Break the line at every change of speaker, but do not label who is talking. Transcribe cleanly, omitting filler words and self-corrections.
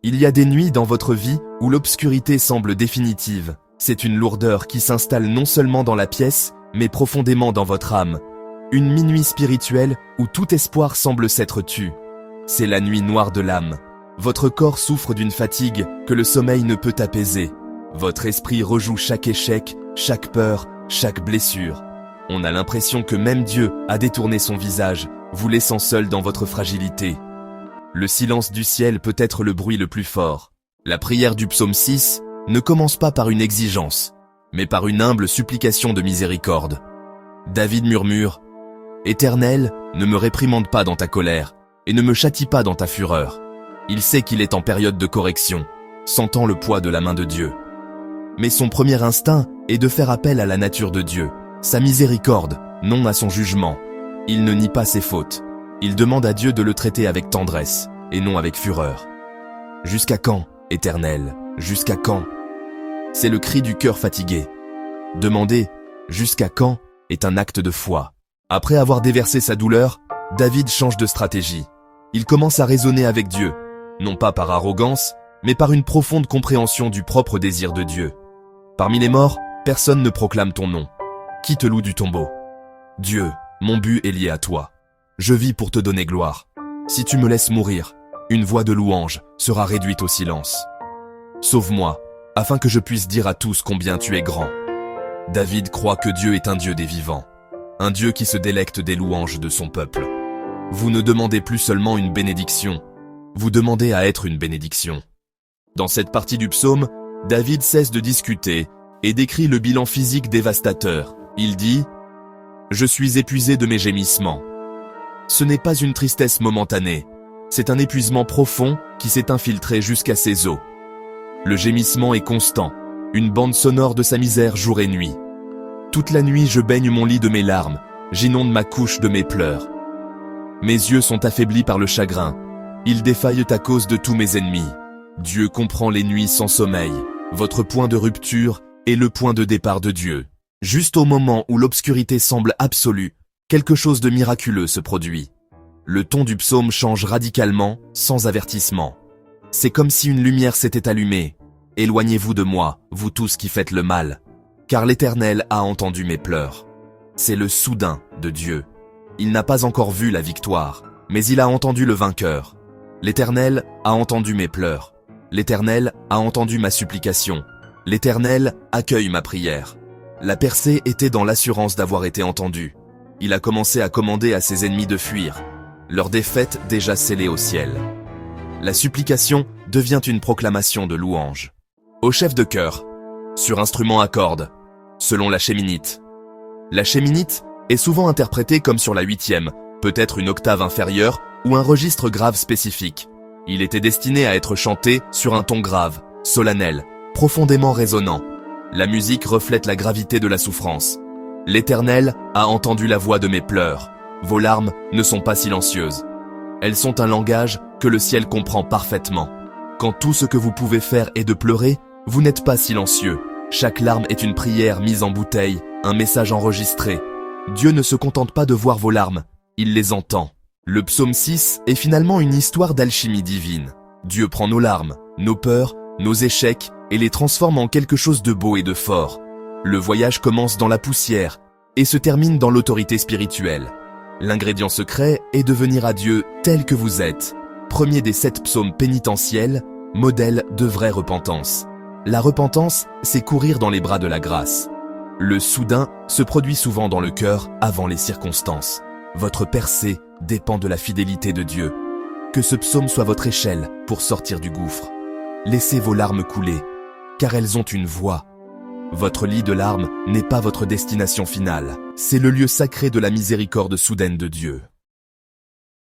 Il y a des nuits dans votre vie où l'obscurité semble définitive. C'est une lourdeur qui s'installe non seulement dans la pièce, mais profondément dans votre âme. Une minuit spirituelle où tout espoir semble s'être tu. C'est la nuit noire de l'âme. Votre corps souffre d'une fatigue que le sommeil ne peut apaiser. Votre esprit rejoue chaque échec, chaque peur, chaque blessure. On a l'impression que même Dieu a détourné son visage, vous laissant seul dans votre fragilité. Le silence du ciel peut être le bruit le plus fort. La prière du psaume 6 ne commence pas par une exigence, mais par une humble supplication de miséricorde. David murmure « Éternel, ne me réprimande pas dans ta colère, et ne me châtie pas dans ta fureur. » Il sait qu'il est en période de correction, sentant le poids de la main de Dieu. Mais son premier instinct est de faire appel à la nature de Dieu, sa miséricorde, non à son jugement. Il ne nie pas ses fautes. Il demande à Dieu de le traiter avec tendresse, et non avec fureur. « Jusqu'à quand, Éternel, jusqu'à quand ?» C'est le cri du cœur fatigué. Demander « Jusqu'à quand ?» est un acte de foi. Après avoir déversé sa douleur, David change de stratégie. Il commence à raisonner avec Dieu, non pas par arrogance, mais par une profonde compréhension du propre désir de Dieu. Parmi les morts, personne ne proclame ton nom. Qui te loue du tombeau? Dieu, mon but est lié à toi. Je vis pour te donner gloire. Si tu me laisses mourir, une voix de louange sera réduite au silence. Sauve-moi, afin que je puisse dire à tous combien tu es grand. David croit que Dieu est un Dieu des vivants, un Dieu qui se délecte des louanges de son peuple. Vous ne demandez plus seulement une bénédiction, vous demandez à être une bénédiction. Dans cette partie du psaume, David cesse de discuter et décrit le bilan physique dévastateur. Il dit « Je suis épuisé de mes gémissements ». Ce n'est pas une tristesse momentanée, c'est un épuisement profond qui s'est infiltré jusqu'à ses os. Le gémissement est constant, une bande sonore de sa misère jour et nuit. Toute la nuit je baigne mon lit de mes larmes, j'inonde ma couche de mes pleurs. Mes yeux sont affaiblis par le chagrin, ils défaillent à cause de tous mes ennemis. Dieu comprend les nuits sans sommeil, votre point de rupture est le point de départ de Dieu. Juste au moment où l'obscurité semble absolue, quelque chose de miraculeux se produit. Le ton du psaume change radicalement, sans avertissement. C'est comme si une lumière s'était allumée. Éloignez-vous de moi, vous tous qui faites le mal, car l'Éternel a entendu mes pleurs. C'est le soudain de Dieu. Il n'a pas encore vu la victoire, mais il a entendu le vainqueur. L'Éternel a entendu mes pleurs. L'Éternel a entendu ma supplication. L'Éternel accueille ma prière. La percée était dans l'assurance d'avoir été entendue. Il a commencé à commander à ses ennemis de fuir, leur défaite déjà scellée au ciel. La supplication devient une proclamation de louange. Au chef de chœur, sur instrument à cordes, selon la chéminite. La chéminite est souvent interprétée comme sur la huitième, peut-être une octave inférieure ou un registre grave spécifique. Il était destiné à être chanté sur un ton grave, solennel, profondément résonnant. La musique reflète la gravité de la souffrance. L'Éternel a entendu la voix de mes pleurs. Vos larmes ne sont pas silencieuses. Elles sont un langage que le ciel comprend parfaitement. Quand tout ce que vous pouvez faire est de pleurer, vous n'êtes pas silencieux. Chaque larme est une prière mise en bouteille, un message enregistré. Dieu ne se contente pas de voir vos larmes, il les entend. Le psaume 6 est finalement une histoire d'alchimie divine. Dieu prend nos larmes, nos peurs, nos échecs et les transforme en quelque chose de beau et de fort. Le voyage commence dans la poussière et se termine dans l'autorité spirituelle. L'ingrédient secret est de venir à Dieu tel que vous êtes. Premier des 7 psaumes pénitentiels, modèle de vraie repentance. La repentance, c'est courir dans les bras de la grâce. Le soudain se produit souvent dans le cœur avant les circonstances. Votre percée dépend de la fidélité de Dieu. Que ce psaume soit votre échelle pour sortir du gouffre. Laissez vos larmes couler, car elles ont une voix. Votre lit de larmes n'est pas votre destination finale, c'est le lieu sacré de la miséricorde soudaine de Dieu.